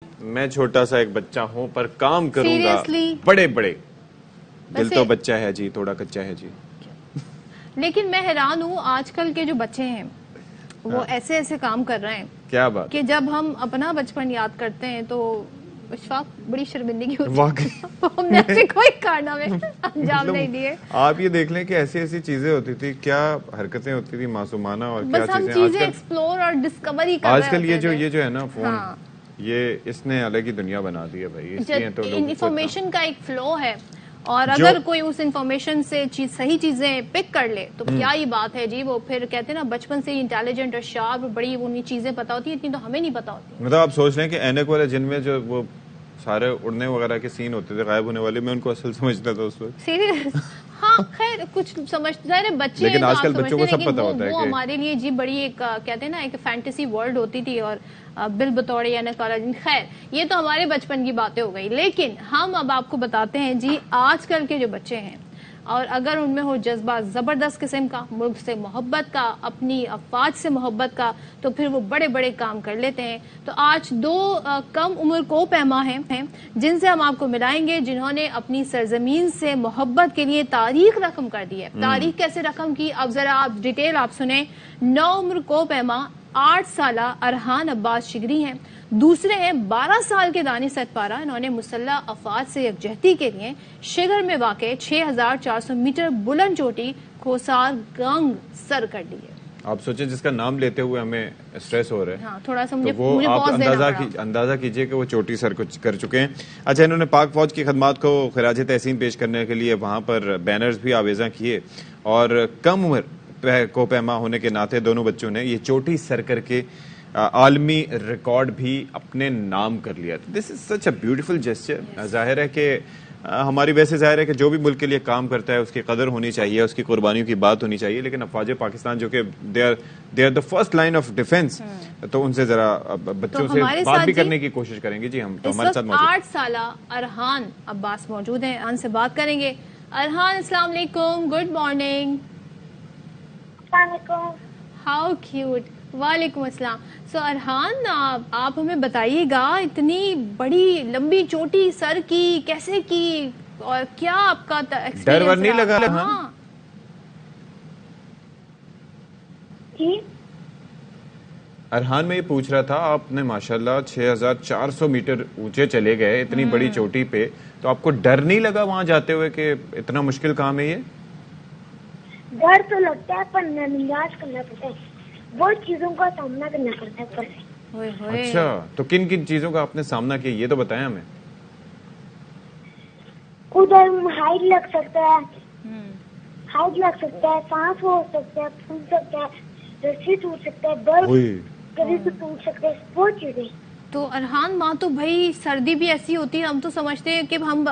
میں چھوٹا سا ایک بچہ ہوں پر کام کروں گا Seriously؟ بڑے بڑے. دل تو بچہ ہے جی، تھوڑا کچا ہے جی. لیکن میں حیران ہوں آج کل کے جو بچے ہیں وہ ایسے ایسے کام کر رہے ہیں کیا بات کہ جب ہم اپنا بچپن یاد کرتے ہیں تو اشفاق بڑی شرمندگی ہوتی ہے. ہم نے ایسے کوئی کارنامے انجام نہیں دیے. آپ یہ دیکھ لیں کہ ایسی ایسی چیزیں ہوتی تھی، کیا حرکتیں ہوتی تھی معصومانہ، اور کیا بس ہم چیزیں ایکسپلور اور ڈسکوری کر رہے آج کل یہ جو ہے نا فون، ہاں یہ اس نے الگ ہی دنیا بنا دی ہے بھائی. اس لیے تو انفارمیشن کا ایک فلو ہے، اور اگر کوئی اس انفارمیشن سے صحیح چیزیں پک کر لے تو کیا ہی بات ہے جی. وہ پھر کہتے ہیں نا بچپن سے انٹیلیجنٹ اور شارپ، بڑی انہیں چیزیں پتا ہوتی ہیں، اتنی تو ہمیں نہیں پتا ہوتی. مطلب آپ سوچ لیں کہ اینک والے جن میں جو وہ سارے اڑنے وغیرہ کے سین ہوتے تھے، غائب ہونے والے، میں ان کو اصل سمجھتا تھا اس وقت. سیریس؟ ہاں خیر کچھ سمجھتے ہیں بچے، لیکن آج کل آپ بچوں کو سمجھتے سب ہیں پتا ہوتا ہے وہ کہ ہمارے لیے جی بڑی ایک کہتے ہیں نا ایک فینٹیسی ورلڈ ہوتی تھی، اور بل بطور یا کالج. خیر یہ تو ہمارے بچپن کی باتیں ہو گئی، لیکن ہم اب آپ کو بتاتے ہیں جی آج کل کے جو بچے ہیں، اور اگر ان میں ہو جذبہ زبردست قسم کا، ملک سے محبت کا، اپنی افواج سے محبت کا، تو پھر وہ بڑے بڑے کام کر لیتے ہیں. تو آج دو کم عمر کو پیما ہیں جن سے ہم آپ کو ملائیں گے، جنہوں نے اپنی سرزمین سے محبت کے لیے تاریخ رقم کر دی ہے. تاریخ کیسے رقم کی، اب ذرا آپ ڈیٹیل آپ سنیں. 9 عمر کو پیما 8 سالہ ارحان عباس شگری ہیں. دوسرے ہیں 12 سال کے دانش ستپارہ، انہوں نے مسلح افواج سے یکجہتی کے لیے شگر میں واقع 6400 میٹر بلند چوٹی کوسار گنگ سر کر لی ہے. آپ سوچیں جس کا نام لیتے ہوئے ہمیں اسٹریس ہو رہا ہے، ہاں تھوڑا سا تو مجھے وہ آپ پاز دینا پڑا. اندازہ کیجئے کہ وہ چوٹی سر کر چکے ہیں. اچھا، انہوں نے پاک فوج کی خدمات کو خراج تحسین پیش کرنے کے لیے وہاں پر بینرز بھی آویزاں کیے، اور کم عمر کو پیما ہونے کے ناطے دونوں بچوں نے یہ چوٹی سر کر کے عالمی ریکارڈ بھی اپنے نام کر لیا. دس از سچ اے بیوٹیفل جیسچر. ظاہر ہے کہ ہماری ویسے ظاہر ہے کہ جو بھی ملک کے لیے کام کرتا ہے اس کی قدر ہونی چاہیے، اس کی قربانیوں کی بات ہونی چاہیے، لیکن افواج پاکستان جو کہ they are the first line of defence, تو ان سے ذرا بچوں سے بات بھی کرنے کی کوشش کریں گے. جی ہم تو ہمارے ساتھ موجود 8 سالہ ارحان عباس موجود ہیں، ان سے بات کریں گے. ارحان السلام علیکم، گڈ مارننگ. السلام علیکم. How cute. وعلیکم السلام. سو ارحان آپ ہمیں بتائیے گا اتنی بڑی لمبی چوٹی سر کی کیسے کی، اور کیا آپ کا ایکسپیرینس؟ ڈر ور نہیں لگا؟ ہاں جی ارحان میں یہ پوچھ رہا تھا، آپ نے ماشاءاللہ 6400 میٹر اونچے چلے گئے اتنی بڑی چوٹی پہ، تو آپ کو ڈر نہیں لگا وہاں جاتے ہوئے کہ اتنا مشکل کام ہے یہ؟ ڈر تو لگتا ہے پر نماز کرنا پڑتا ہے، بہت چیزوں کا سامنا کرنا پڑتا ہے. پر اچھا، تو کن کن چیزوں کا آپ نے سامنا کیا یہ تو بتائیں ہمیں. ادھر ہائٹ لگ سکتا ہے، ہائٹ لگ سکتا ہے، سانس ہو سکتا ہے، پھول سکتا ہے، رسی ٹوٹ سکتا ہے، برف کبھی تو ٹوٹ سکتا ہے، بہت چیزیں. تو ارحان ماں تو بھائی سردی بھی ایسی ہوتی ہے، ہم تو سمجھتے ہیں کہ ہم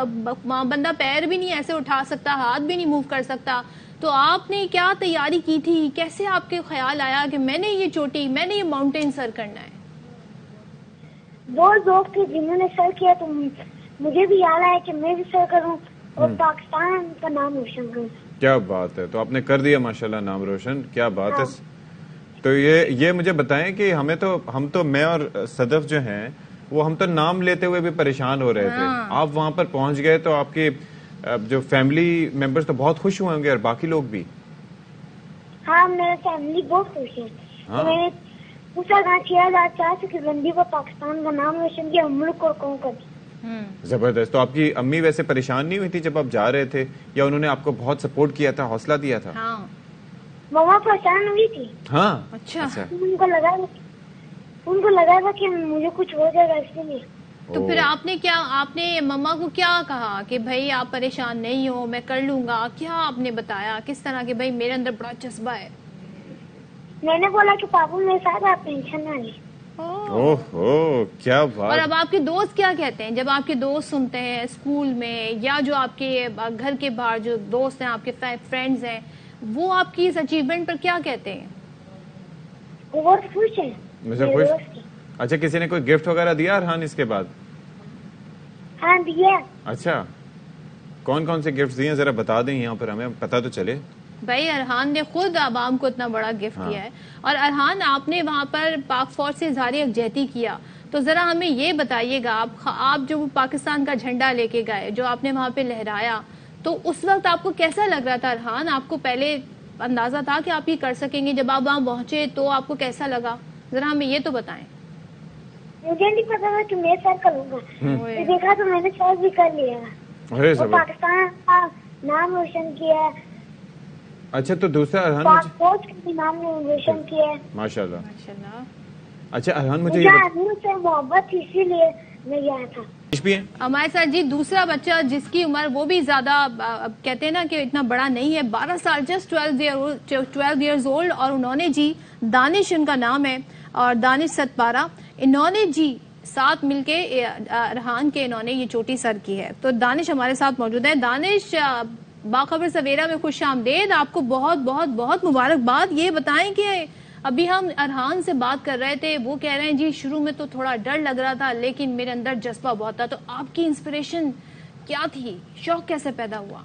بندہ پیر بھی نہیں ایسے اٹھا سکتا، ہاتھ بھی نہیں موو کر سکتا. تو آپ نے کیا تیاری کی تھی، کیسے آپ کے خیال آیا کہ میں نے یہ چوٹی، میں نے یہ ماؤنٹین سر کرنا ہے؟ بہت لوگ تھے جنہوں نے سر کیا، تو مجھے بھی یاد آیا کہ میں بھی سر کروں اور پاکستان کا نام روشن کروں. کیا بات ہے، تو آپ نے کر دیا ماشاءاللہ نام روشن، کیا بات ہے. تو یہ مجھے بتائیں کہ ہم تو میں اور صدف جو ہیں وہ ہم تو نام لیتے ہوئے بھی پریشان ہو رہے تھے. آپ وہاں پر پہنچ گئے تو آپ کے جو فیملی ممبرز تو بہت خوش ہوئے ہوں گے، اور باقی لوگ بھی. ہاں میرے فیملی بہت خوش ہے. میں نے پوچھا تھا 6400 کی بندی کو پاکستان کا نام روشن کیا، ملک کو قوم کا. زبردست. تو آپ کی امی ویسے پریشان نہیں ہوئی تھی جب آپ جا رہے تھے، یا انہوں نے آپ کو بہت سپورٹ کیا تھا، حوصلہ دیا تھا؟ ہاں مما پریشان ہوئی تھی. ہاں اچھا. ان کو لگا تھا کہ مجھے کچھ ہو جائے گا اس لیے. تو پھر آپ نے مما کو کیا کہا کہ بھائی آپ پریشان نہیں ہو، میں کر لوں گا؟ کیا آپ نے بتایا کس طرح کہ بھائی میرے اندر بڑا جذبہ ہے؟ میں نے بولا کہ پاپا میرے ساتھ، آپ ٹینشن نہ لیں. اوہ کیا بات. اور اب آپ کے دوست کیا کہتے ہیں جب آپ کے دوست سنتے ہیں اسکول میں، یا جو آپ کے گھر کے باہر جو دوست ہیں، آپ کے فرینڈز ہیں، وہ آپ کی اس اچیومنٹ پر کیا کہتے ہیں؟ وہ بہت خوش ہیں. اچھا، کسی نے کوئی گفٹ وغیرہ دیا ارحان اس کے بعد؟ ہاں دیا. اچھا، کون کون سے گفٹ دیے ذرا بتا دیں یہاں پر، ہمیں پتہ تو چلے. بھائی ارحان نے خود عوام کو اتنا بڑا گفٹ دیا ہے. اور ارحان آپ نے وہاں پر پاک فوج سے اظہار یکجہتی کیا، تو ذرا ہمیں یہ بتائیے گا، آپ جو پاکستان کا جھنڈا لے کے گئے، جو آپ نے وہاں پہ لہرایا، تو اس وقت آپ کو کیسا لگ رہا تھا ارحان؟ آپ کو پہلے اندازہ تھا کہ آپ یہ کر سکیں گے؟ جب آپ وہاں پہنچے تو آپ کو کیسا لگا؟ ذرا ہمیں یہ تو بتائیں۔ مجھے نہیں پتا تھا کہ میں سر کروں گا، پھر دیکھا تو میں نے سر بھی کر لیا اور پاکستان کا نام روشن کیا ہے۔ اچھا تو دوسرا ارحان پاک فوج کا بھی نام روشن کیا ہے۔ ماشاءاللہ۔ ماشاءاللہ۔ اچھا ارحان مجھے مجھے آدمی سے محبت تھی، اسی لیے میں گیا تھا۔ ہمارے ساتھ جی دوسرا بچہ جس کی عمر وہ بھی زیادہ کہتے ہیں نا کہ اتنا بڑا نہیں ہے، 12 سال، جسٹ 12 ایئرز اولڈ، اور انہوں نے جی دانش ان کا نام ہے، اور دانش ستپارہ، انہوں نے جی ساتھ مل کے ارحان کے انہوں نے یہ چوٹی سر کی ہے۔ تو دانش ہمارے ساتھ موجود ہے۔ دانش، باخبر سویرا میں خوش آمدید، آپ کو بہت بہت بہت مبارکباد۔ یہ بتائیں کہ ابھی ہم ارحان سے بات کر رہے تھے، وہ کہہ رہے ہیں جی شروع میں تو تھوڑا ڈر لگ رہا تھا لیکن میرے اندر جذبہ بہت تھا، تو آپ کی انسپریشن کیا تھی؟ شوق کیسے پیدا ہوا؟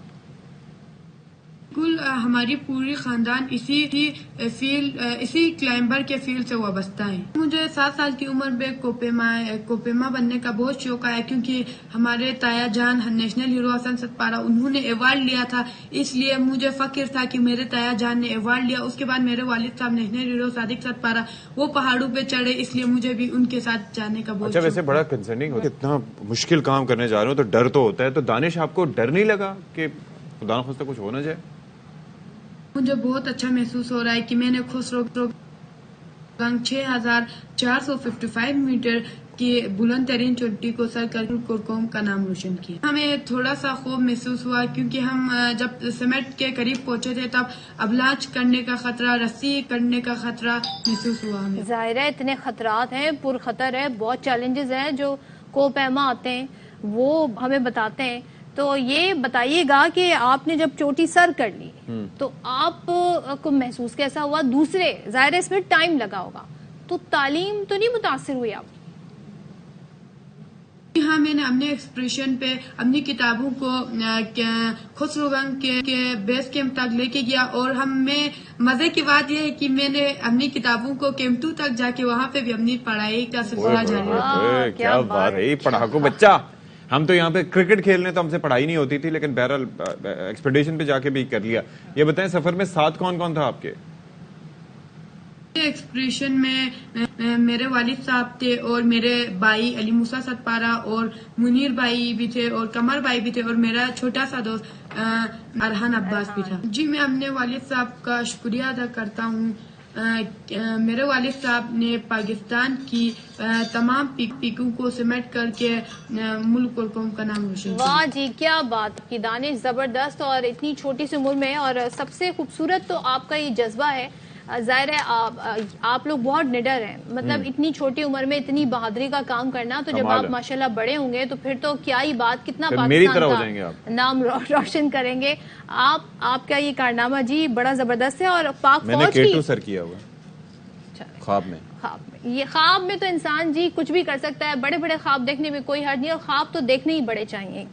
بالکل، ہماری پوری خاندان اسی کلائمبر کے فیلڈ سے وابستہ ہیں۔ مجھے 7 سال کی عمر میں کوپیما بننے کا بہت شوق آیا، کیونکہ ہمارے تایا جان نیشنل ہیرو حسن ستپارہ انہوں نے ایوارڈ لیا تھا، اس لیے مجھے فخر تھا کہ میرے تایا جان نے ایوارڈ لیا۔ اس کے بعد میرے والد صاحب نیشنل ہیرو صادق ستپارہ وہ پہاڑوں پہ چڑھے، اس لیے مجھے بھی ان کے ساتھ جانے کا بہت شوق۔ اچھا ویسے بڑا کنسرننگ ہوتا ہے، اتنا مشکل کام کرنے جا رہے ہو تو ڈر تو ہوتا ہے، تو دانش آپ کو ڈر نہیں لگا کہ خدا نخواستہ کچھ ہو نہ جائے؟ مجھے بہت اچھا محسوس ہو رہا ہے کہ میں نے خسرو گنگ 6455 میٹر کی بلند ترین چوٹی کو سر کر قوم کا نام روشن کیا۔ ہمیں تھوڑا سا خوف محسوس ہوا کیونکہ ہم جب سمٹ کے قریب پہنچے تھے تب ابلاچ کرنے کا خطرہ، رسی کرنے کا خطرہ محسوس ہوا ہمیں۔ ظاہر ہے اتنے خطرات ہیں، پر خطر ہے، بہت چیلنجز ہیں جو کوپیما آتے ہیں وہ ہمیں بتاتے ہیں۔ تو یہ بتائیے گا کہ آپ نے جب چوٹی سر کر لی تو آپ کو محسوس کیسا ہوا؟ دوسرے ظاہر ہے اس میں ٹائم لگا ہوگا، تو تعلیم تو نہیں متاثر ہوئی آپ؟ ہاں، میں نے اپنے ایکسپریشن پہ اپنی کتابوں کو خسرو گنگ کے بیس کیمپ تک لے کے گیا، اور میں مزے کی بات یہ ہے کہ میں نے اپنی کتابوں کو کیمپ 2 تک جا کے وہاں پہ بھی اپنی پڑھائی کا سلسلہ جاری رکھا۔ کیا بات ہے، پڑھاکو بچہ! ہم تو یہاں پہ کرکٹ کھیلنے تو ہم سے پڑھائی نہیں ہوتی تھی، لیکن بہرحال ایکسپیڈیشن پہ جا کے بھی کر لیا۔ یہ بتائیں سفر میں ساتھ کون کون تھا آپ کے؟ ایکسپریشن میں میرے والد صاحب تھے اور میرے بھائی علی موسیٰ ستپارہ اور منیر بھائی بھی تھے اور قمر بھائی بھی تھے، اور میرا چھوٹا سا دوست ارحان عباس بھی تھا۔ جی میں اپنے والد صاحب کا شکریہ ادا کرتا ہوں۔ میرے والد صاحب نے پاکستان کی تمام پیکوں کو سمیٹ کر کے ملک اور قوم کا نام روشن کیا۔ واہ جی کیا بات کی دانش، زبردست، اور اتنی چھوٹی سی عمر میں، اور سب سے خوبصورت تو آپ کا یہ جذبہ ہے۔ ظاہر ہے آپ لوگ بہت نڈر ہیں، مطلب اتنی چھوٹی عمر میں اتنی بہادری کا کام کرنا، تو جب آپ ماشاءاللہ بڑے ہوں گے تو پھر تو کیا ہی بات، کتنا پاکستان کا نام روشن کریں گے آپ کا یہ کارنامہ جی بڑا زبردست ہے۔ اور پاک فوج کی، میں نے K2 سر کیا ہوا خواب میں۔ یہ خواب میں تو انسان جی کچھ بھی کر سکتا ہے، بڑے بڑے خواب دیکھنے میں کوئی حرج نہیں، اور خواب تو دیکھنے ہی بڑے چاہیے۔